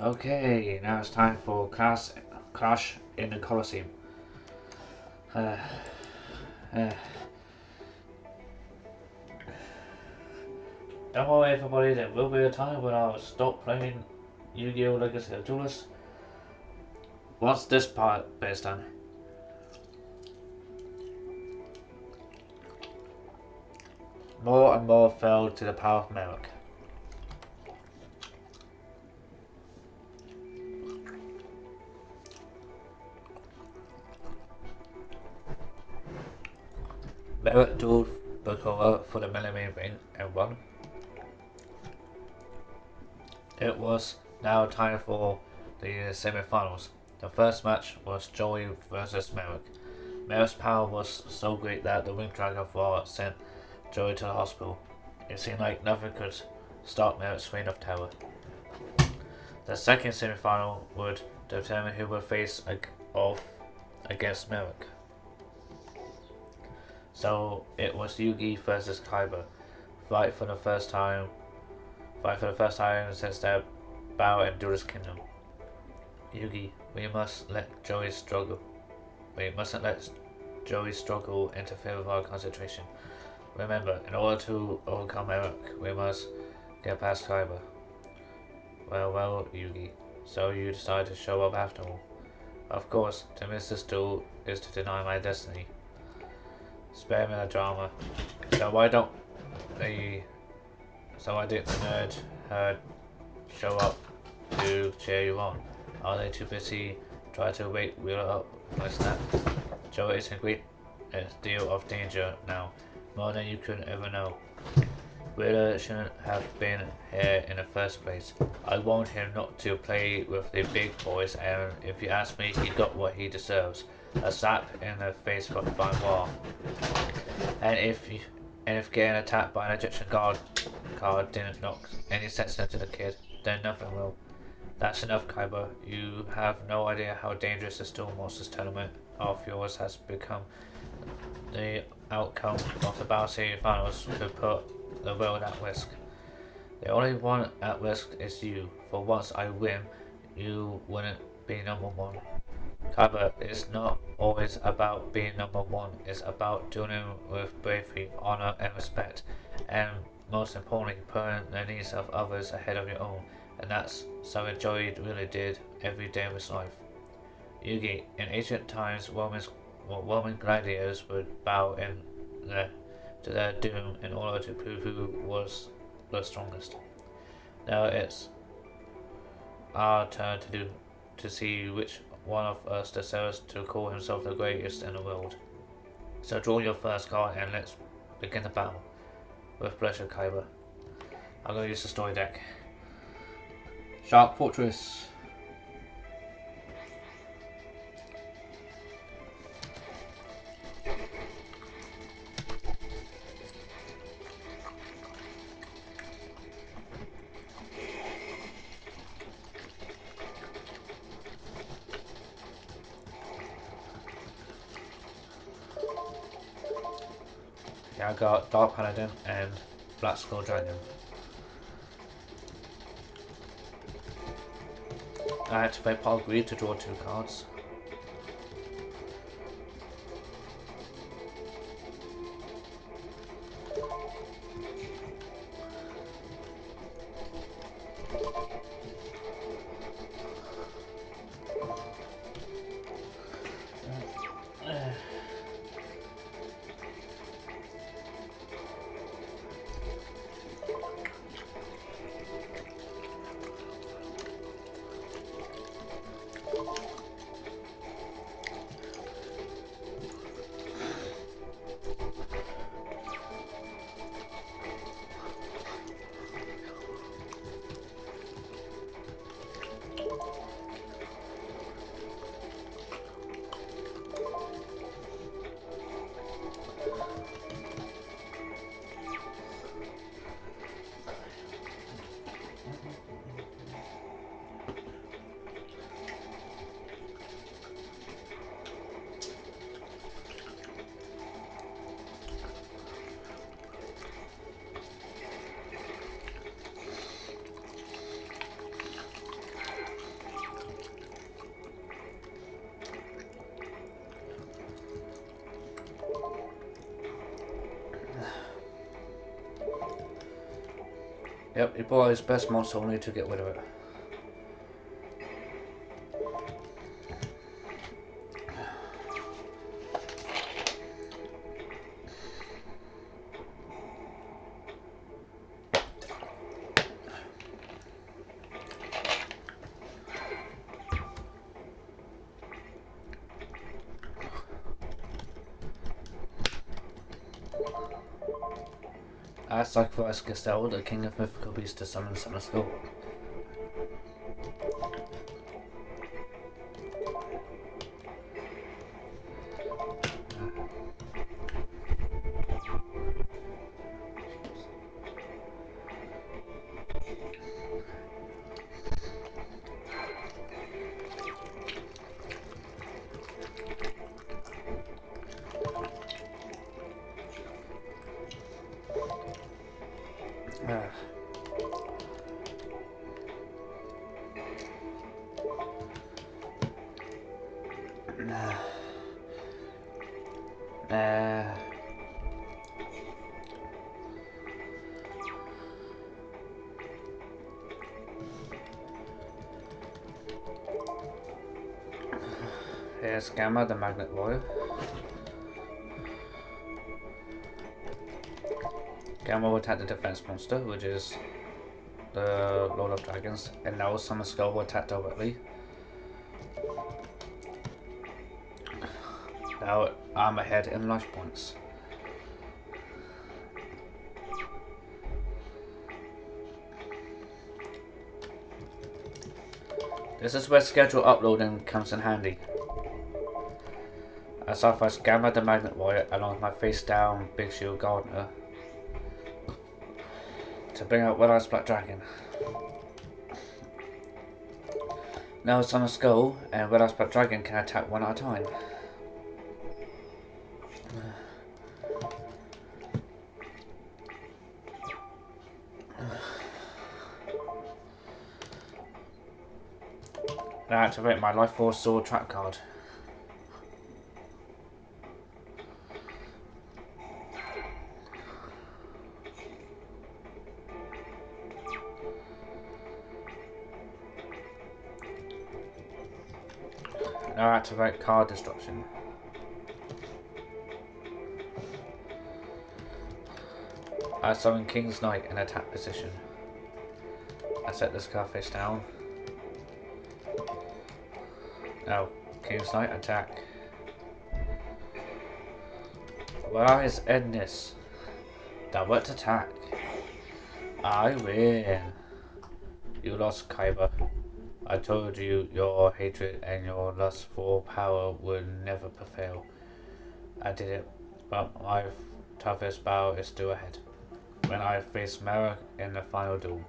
Okay, now it's time for Clash in the Colosseum. Uh, uh, don't worry everybody, there will be a time when I'll stop playing Yu-Gi-Oh! Legacy of Duelist once this part is done. More and more fell to the power of Merrick. Merrick dueled Bakura for the Melee ring and won. It was now time for the semi-finals. The first match was Joey versus Merrick. Merrick's power was so great that the Winged Dragon Floor sent Joey to the hospital. It seemed like nothing could stop Merrick's reign of terror. The second semi-final would determine who would face off against Merrick. So it was Yugi versus Kaiba. Fight for the first time. Fight for the first time since their battle in Duelist Kingdom. Yugi, we must let Joey struggle. We mustn't let Joey struggle interfere with our concentration. Remember, in order to overcome Eric, we must get past Kaiba. Well, Yugi. So you decided to show up after all. Of course, to miss this duel is to deny my destiny. Spare me the drama. So why don't the so why didn't the nerd herd show up to cheer you on? Are they too busy trying to wake Wheeler up from a snap? Joe is in great deal of danger now, more than you could ever know. Wheeler shouldn't have been here in the first place. I warned him not to play with the big boys, and if you ask me, he got what he deserves. A slap in the face from Van War. And if getting attacked by an Egyptian guard card didn't knock any sense into the kid, then nothing will. That's enough, Kaiba. You have no idea how dangerous the Storm Monsters tournament of yours has become. The outcome of the Battle City Finals could put the world at risk. The only one at risk is you. For once I win, you wouldn't be number one. Kaiba, it's not always about being number one. It's about doing it with bravery, honor, and respect. And most importantly, putting the needs of others ahead of your own. And that's something Joey really did every day of his life. Yugi, in ancient times, Roman gladiators would bow to their doom in order to prove who was the strongest. Now it's our turn to see which one of us deserves to call himself the greatest in the world. So draw your first card and let's begin the battle. With pleasure, Kaiba. I'm going to use the story deck. Shark Fortress. Yeah, I got Dark Paladin and Black Skull Dragon. I had to play Paul Greed to draw 2 cards. Yep, he brought his best monster only to get rid of it. I sacrificed Gestel, the king of mythical beasts, to summon Summer Skull. Here's Gamma, the Magnet Warrior. Gamma will attack the defense monster, which is the Lord of Dragons, and now Summer Skull will attack directly. Now I'm ahead in life points. This is where schedule uploading comes in handy. I sacrifice Gamma, the Magnet Warrior, along with my face down Big Shield Gardener to bring out Red Eyes Black Dragon. Now Summer Skull and Red Eyes Black Dragon can attack one at a time. Now activate my Life Force Sword trap card. Now activate card destruction. I summon King's Knight in attack position. I set this card face down. Now, King's Knight attack. Where is Edness? Direct attack. I win. You lost, Kaiba. I told you your hatred and your lust for power would never prevail. I did it, but my toughest battle is still ahead. When I face Mara in the final duel.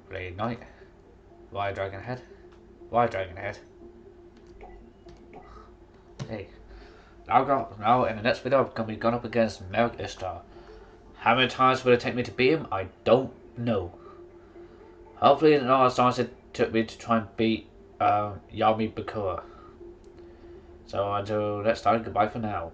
Blade Knight. Why Dragon Head? Why Dragon Head? Hey. Now in the next video I'm going to be going up against Merrick Ishtar. How many times will it take me to beat him? I don't know. Hopefully not as long as it took me to try and beat Yami Bakura. So until next time, goodbye for now.